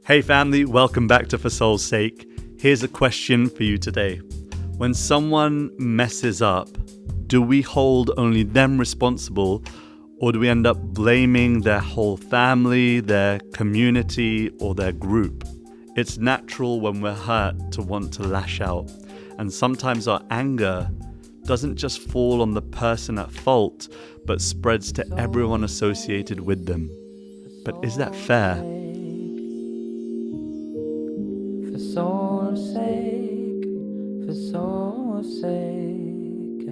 Hey family, welcome back to For Soul's Sake. Here's a question for you today. When someone messes up, do we hold only them responsible, or do we end up blaming their whole family, their community, or their group? It's natural when we're hurt to want to lash out, and sometimes our anger doesn't just fall on the person at fault, but spreads to everyone associated with them. But is that fair? For soul's sake, for soul's sake.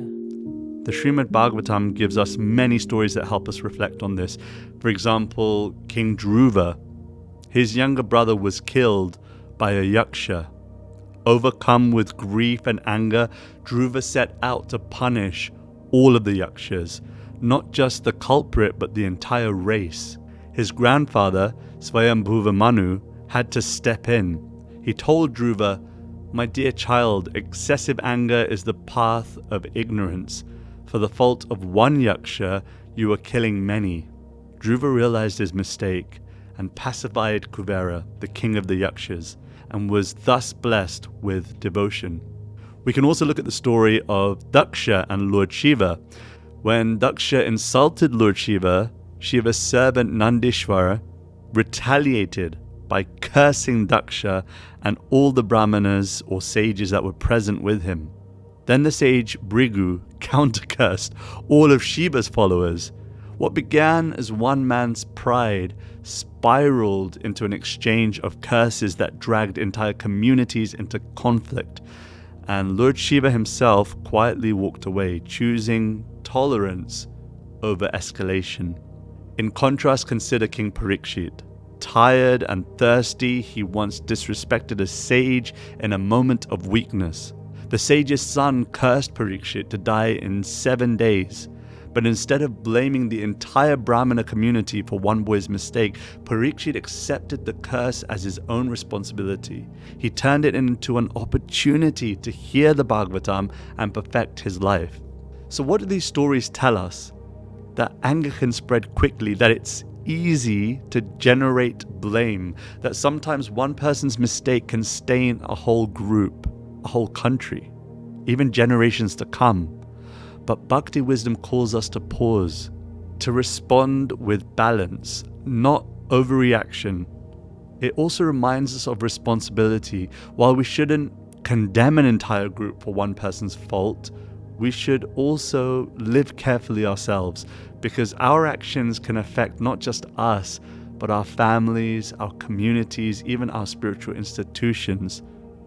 The Śrīmad Bhāgavatam gives us many stories that help us reflect on this. For example, King Dhruva. His younger brother was killed by a yaksha. Overcome with grief and anger, Dhruva set out to punish all of the yakshas, not just the culprit but the entire race. His grandfather, Swayambhuva Manu, had to step in. He told Dhruva, "My dear child, excessive anger is the path of ignorance. For the fault of one yaksha, you are killing many." Dhruva realized his mistake and pacified Kuvera, the king of the yakshas, and was thus blessed with devotion. We can also look at the story of Daksha and Lord Shiva. When Daksha insulted Lord Shiva, Shiva's servant Nandishvara retaliated by cursing Daksha and all the brahmanas or sages that were present with him. Then the sage Bhrigu counter-cursed all of Shiva's followers. What began as one man's pride spiraled into an exchange of curses that dragged entire communities into conflict. And Lord Shiva himself quietly walked away, choosing tolerance over escalation. In contrast, consider King Parikshit. Tired and thirsty, he once disrespected a sage in a moment of weakness. The sage's son cursed Parikshit to die in 7 days. But instead of blaming the entire Brahmana community for one boy's mistake, Parikshit accepted the curse as his own responsibility. He turned it into an opportunity to hear the Bhagavatam and perfect his life. So what do these stories tell us? That anger can spread quickly, that it's easy to generate blame, that sometimes one person's mistake can stain a whole group, a whole country, even generations to come. But Bhakti wisdom calls us to pause, to respond with balance, not overreaction. It also reminds us of responsibility. While we shouldn't condemn an entire group for one person's fault, we should also live carefully ourselves, because our actions can affect not just us, but our families, our communities, even our spiritual institutions.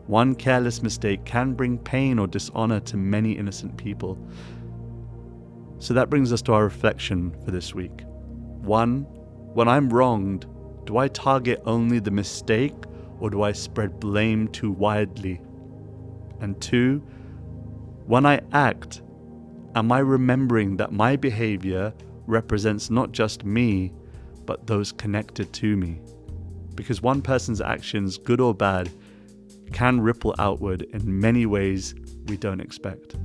One careless mistake can bring pain or dishonor to many innocent people. So that brings us to our reflection for this week. 1, when I'm wronged, do I target only the mistake, or do I spread blame too widely? And 2, when I act, am I remembering that my behavior represents not just me, but those connected to me? Because one person's actions, good or bad, can ripple outward in many ways we don't expect.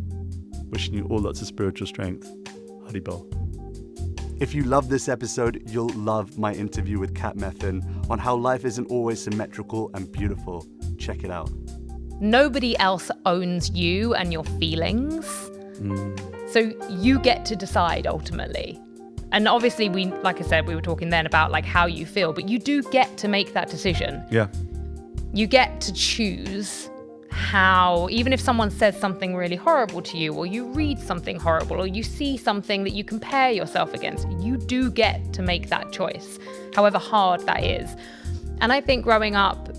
Wishing you all lots of spiritual strength. Haribol. If you love this episode, you'll love my interview with Kat Methan on how life isn't always symmetrical and beautiful. Check it out. Nobody else owns you and your feelings. So you get to decide ultimately. And obviously, like I said, we were talking then about like how you feel, but you do get to make that decision. Yeah. You get to choose how, even if someone says something really horrible to you, or you read something horrible, or you see something that you compare yourself against, you do get to make that choice, however hard that is. And I think growing up,